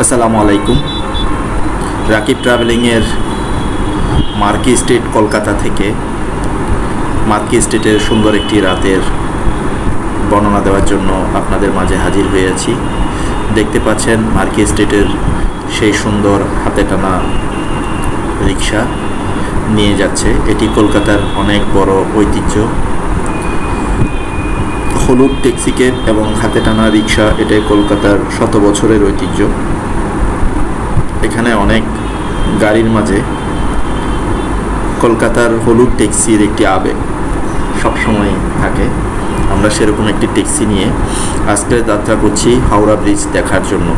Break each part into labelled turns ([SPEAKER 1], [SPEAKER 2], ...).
[SPEAKER 1] আসসালামু আলাইকুম। রাকিব ট্রাভেলিংয়ের মার্কি স্ট্রিট কলকাতা থেকে মার্কি স্ট্রিটের সুন্দর একটি রাতের বর্ণনা দেওয়ার জন্য আপনাদের মাঝে হাজির হয়েছি। দেখতে পাচ্ছেন মার্কি স্ট্রিটের সেই সুন্দর হাতে টানা রিক্সা নিয়ে যাচ্ছে। এটি কলকাতার অনেক বড় ঐতিহ্য। হলুদ ট্যাক্সিক্যাব এবং হাতে টানা রিক্সা এটাই কলকাতার শত বছরের ঐতিহ্য। এখানে অনেক গাড়ির মাঝে কলকাতার হলুদ ট্যাক্সির একটি আবেগ সবসময় থাকে। আমরা সেরকম একটি ট্যাক্সি নিয়ে আজকে যাত্রা করছি হাওড়া ব্রিজ দেখার জন্য।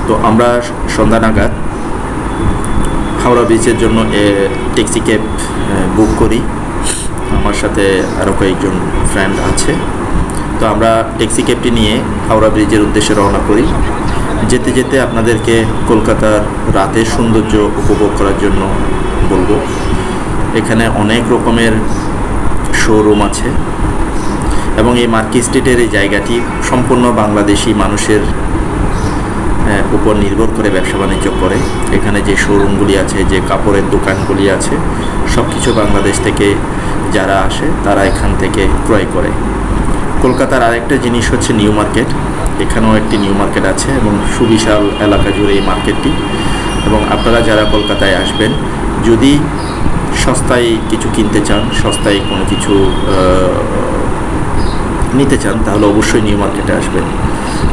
[SPEAKER 1] তো আমরা সন্ধ্যা নাগাদ হাওড়া ব্রিজের জন্য ট্যাক্সি ক্যাব বুক করি। আমার সাথে আরও কয়েকজন ফ্রেন্ড আছে। তো আমরা ট্যাক্সি ক্যাবটি নিয়ে হাওড়া ব্রিজের উদ্দেশ্যে রওনা করি। যেতে যেতে আপনাদেরকে কলকাতার রাতের সৌন্দর্য উপভোগ করার জন্য বলবো। এখানে অনেক রকমের শোরুম আছে এবং এই মার্কি স্ট্রিটের এই জায়গাটি সম্পূর্ণ বাংলাদেশি মানুষের উপর নির্ভর করে ব্যবসা বাণিজ্য করে। এখানে যে শোরুমগুলি আছে, যে কাপড়ের দোকানগুলি আছে, সব কিছু বাংলাদেশ থেকে যারা আসে তারা এখান থেকে ক্রয় করে। কলকাতার আরেকটা জিনিস হচ্ছে নিউ মার্কেট। এখানেও একটি নিউ মার্কেট আছে এবং সুবিশাল এলাকা জুড়ে এই মার্কেটটি। এবং আপনারা যারা কলকাতায় আসবেন, যদি সস্তায় কিছু কিনতে চান, সস্তায় কোনো কিছু নিতে চান, তাহলে অবশ্যই নিউ মার্কেটে আসবেন।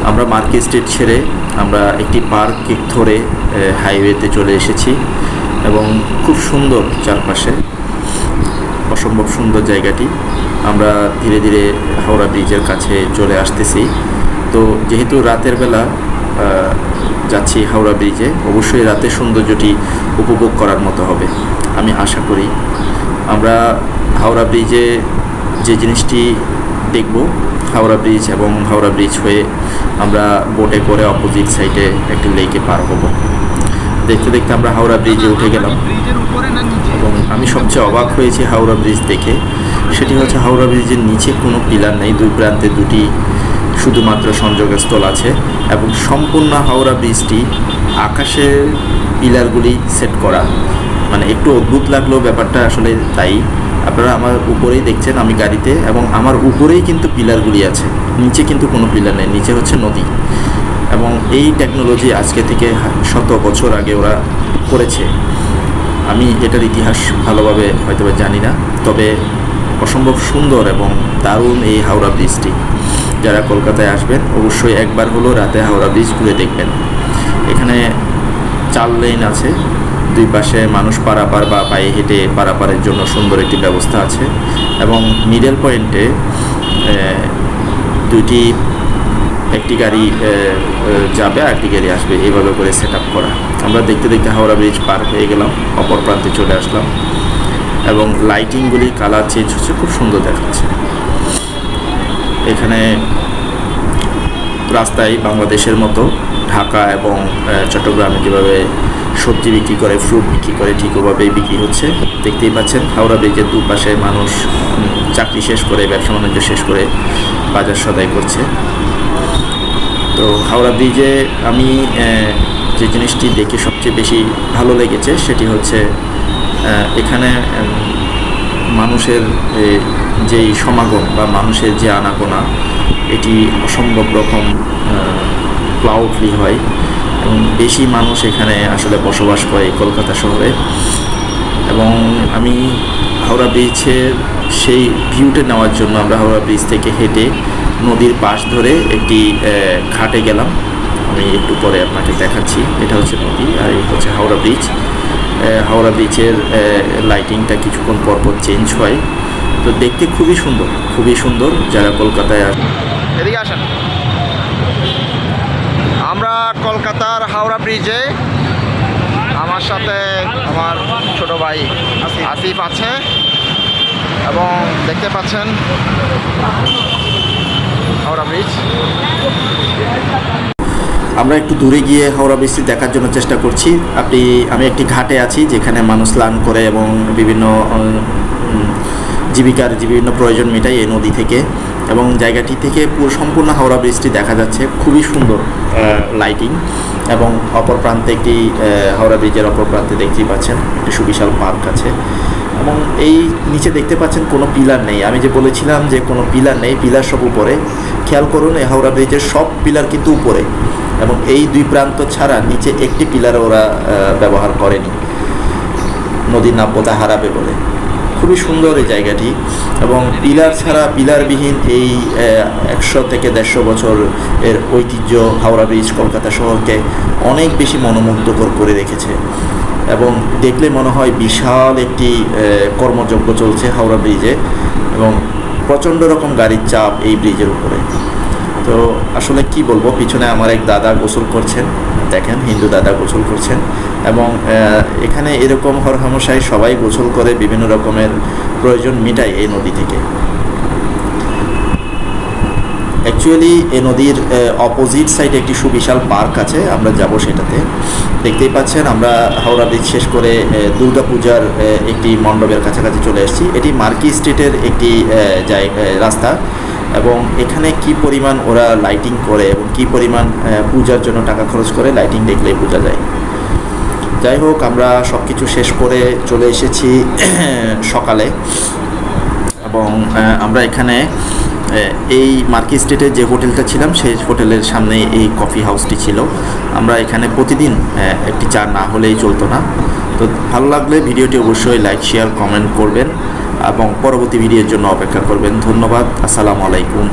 [SPEAKER 1] আমরা মার্কি স্ট্রিট ছেড়ে আমরা একটি পার্ক ধরে হাইওয়েতে চলে এসেছি এবং খুব সুন্দর চারপাশে, অসম্ভব সুন্দর জায়গাটি। আমরা ধীরে ধীরে হাওড়া ব্রিজের কাছে চলে আসতেছি। তো যেহেতু রাতের বেলা যাচ্ছি হাওড়া ব্রিজে, অবশ্যই রাতের সৌন্দর্যটি উপভোগ করার মতো হবে আমি আশা করি। আমরা হাওড়া ব্রিজে যে জিনিসটি দেখব, হাওড়া ব্রিজ এবং হাওড়া ব্রিজ হয়ে আমরা বোটে করে অপোজিট সাইডে একটি লেকে পার হব। দেখতে দেখতে আমরা হাওড়া ব্রিজে উঠে গেলাম এবং আমি সবচেয়ে অবাক হয়েছি হাওড়া ব্রিজ দেখে। সেটি হচ্ছে হাওড়া ব্রিজের নিচে কোনো পিলার নেই, দুই প্রান্তে দুটি শুধুমাত্র সংযোগস্থল আছে এবং সম্পূর্ণ হাওড়া ব্রিজটি আকাশের পিলারগুলি সেট করা। মানে একটু অদ্ভুত লাগলেও ব্যাপারটা আসলে তাই। আপনারা আমার উপরেই দেখছেন, আমি গাড়িতে, এবং আমার উপরেই কিন্তু পিলারগুলি আছে, নিচে কিন্তু কোনো পিলার নেই, নিচে হচ্ছে নদী। এবং এই টেকনোলজি আজকে থেকে শত বছর আগে ওরা করেছে। আমি এটার ইতিহাস ভালোভাবে হয়তো জানি না, তবে অসম্ভব সুন্দর এবং দারুণ এই হাওড়া ব্রিজটি। যারা কলকাতায় আসবেন অবশ্যই একবার হলো রাতে হাওড়া ব্রিজ ঘুরে দেখবেন। এখানে 4 লেন আছে, দুই পাশে মানুষ পারাপার বা পায়ে হেঁটে পারাপারের জন্য সুন্দর একটি ব্যবস্থা আছে এবং মিডল পয়েন্টে একটি গাড়ি যাবে আর একটি গাড়ি আসবে, এইভাবে করে সেট আপ করা। আমরা দেখতে দেখতে হাওড়া ব্রিজ পার হয়ে গেলাম, অপর প্রান্তে চলে আসলাম এবং লাইটিংগুলি কালার চেঞ্জ হচ্ছে, খুব সুন্দর দেখাচ্ছে। এখানে রাস্তায় বাংলাদেশের মতো ঢাকা এবং চট্টগ্রামে যেভাবে সবজি বিক্রি করে, ফ্রুট বিক্রি করে, ঠিক ওভাবেই বিক্রি হচ্ছে। দেখতেই পাচ্ছেন হাওড়া ব্রিজের দুপাশে মানুষ চাকরি শেষ করে, ব্যবসা বাণিজ্য শেষ করে বাজার সদাই করছে। তো হাওড়া ব্রিজে আমি যে জিনিসটি দেখে সবচেয়ে বেশি ভালো লেগেছে সেটি হচ্ছে এখানে মানুষের যেই সমাগম বা মানুষের যে আনাগোনা, এটি অসম্ভব রকম ক্লাউডলি হয় এবং বেশি মানুষ এখানে আসলে বসবাস করে কলকাতা শহরে। এবং আমি হাওড়া ব্রিজের সেই ভিউটা নেওয়ার জন্য আমরা হাওড়া ব্রিজ থেকে হেঁটে নদীর পাশ ধরে একটি ঘাটে গেলাম। আমি একটু পরে আপনাকে দেখাচ্ছি। এটা হচ্ছে নদী আর এই হচ্ছে হাওড়া ব্রিজ। হাওড়া ব্রিজের লাইটিংটা কিছুক্ষণ পরপর চেঞ্জ হয়, তো দেখতে খুবই সুন্দর, খুবই সুন্দর। যারা কলকাতায়
[SPEAKER 2] এদিকে আসেন। আমরা কলকাতার হাওড়া ব্রিজে, আমার সাথে আমার ছোট ভাই আসিফ আছে এবং দেখতে পাচ্ছেন হাওড়া ব্রিজ।
[SPEAKER 1] আমরা একটু দূরে গিয়ে হাওড়া ব্রিজটি দেখার জন্য চেষ্টা করছি। আমি একটি ঘাটে আছি যেখানে মানুষ স্নান করে এবং বিভিন্ন জীবিকার বিভিন্ন প্রয়োজন মেটায় এই নদী থেকে। এবং জায়গাটি থেকে পুরো সম্পূর্ণ হাওড়া ব্রিজটি দেখা যাচ্ছে। খুবই সুন্দর লাইটিং, এবং অপর প্রান্তে একটি হাওড়া ব্রিজের অপর প্রান্তে দেখতেই পাচ্ছেন একটি সুবিশাল পার্ক আছে। এবং এই নিচে দেখতে পাচ্ছেন কোনো পিলার নেই। আমি যে বলেছিলাম যে কোনো পিলার নেই, পিলার সব উপরে। খেয়াল করুন, এই হাওড়া ব্রিজের সব পিলার কিন্তু উপরে, এবং এই দুই প্রান্ত ছাড়া নিচে একটি পিলার ওরা ব্যবহার করেনি, নদীর নাব্যতা হারাবে বলে। খুবই সুন্দর এই জায়গাটি, এবং পিলার ছাড়া, পিলারবিহীন এই 100 থেকে 150 বছর এর ঐতিহ্য হাওড়া ব্রিজ কলকাতা শহরকে অনেক বেশি মনোমুগ্ধকর করে রেখেছে। এবং দেখলে মনে হয় বিশাল একটি কর্মযজ্ঞ চলছে হাওড়া ব্রিজে, এবং প্রচণ্ড রকম গাড়ির চাপ এই ব্রিজের উপরে। তো আসলে কি বলবো, পিছনে আমার এক দাদা গোসল করছেন, দেখেন হিন্দু দাদা গোসল করছেন। এবং এখানে এরকম হরহামেশাই সবাই গোসল করে, বিভিন্ন রকমের প্রয়োজন মেটায় এই নদী থেকে। অ্যাকচুয়ালি এই নদীর অপোজিট সাইডে একটি সুবিশাল পার্ক আছে, আমরা যাব সেটাতে। দেখতেই পাচ্ছেন আমরা হাওড়া ব্রিজ শেষ করে দুর্গাপূজার একটি মণ্ডপের কাছাকাছি চলে এসেছি। এটি মার্কি স্ট্রিটের একটি রাস্তা, এবং এখানে কি পরিমাণ ওরা লাইটিং করে এবং কি পরিমাণ পূজার জন্য টাকা খরচ করে, লাইটিং দেখলেই বোঝা যায়। যাই হোক, আমরা সব কিছু শেষ করে চলে এসেছি সকালে, এবং আমরা এখানে এই মার্কি স্ট্রিটে যে হোটেলটা ছিলাম সেই হোটেলের সামনে এই কফি হাউসটি ছিল। আমরা এখানে প্রতিদিন একটি চা না হলেই চলতো না। তো ভালো লাগলে ভিডিওটি অবশ্যই লাইক, শেয়ার, কমেন্ট করবেন, এবং পরবর্তী ভিডিওর জন্য অপেক্ষা করবেন। ধন্যবাদ। আসসালামু আলাইকুম।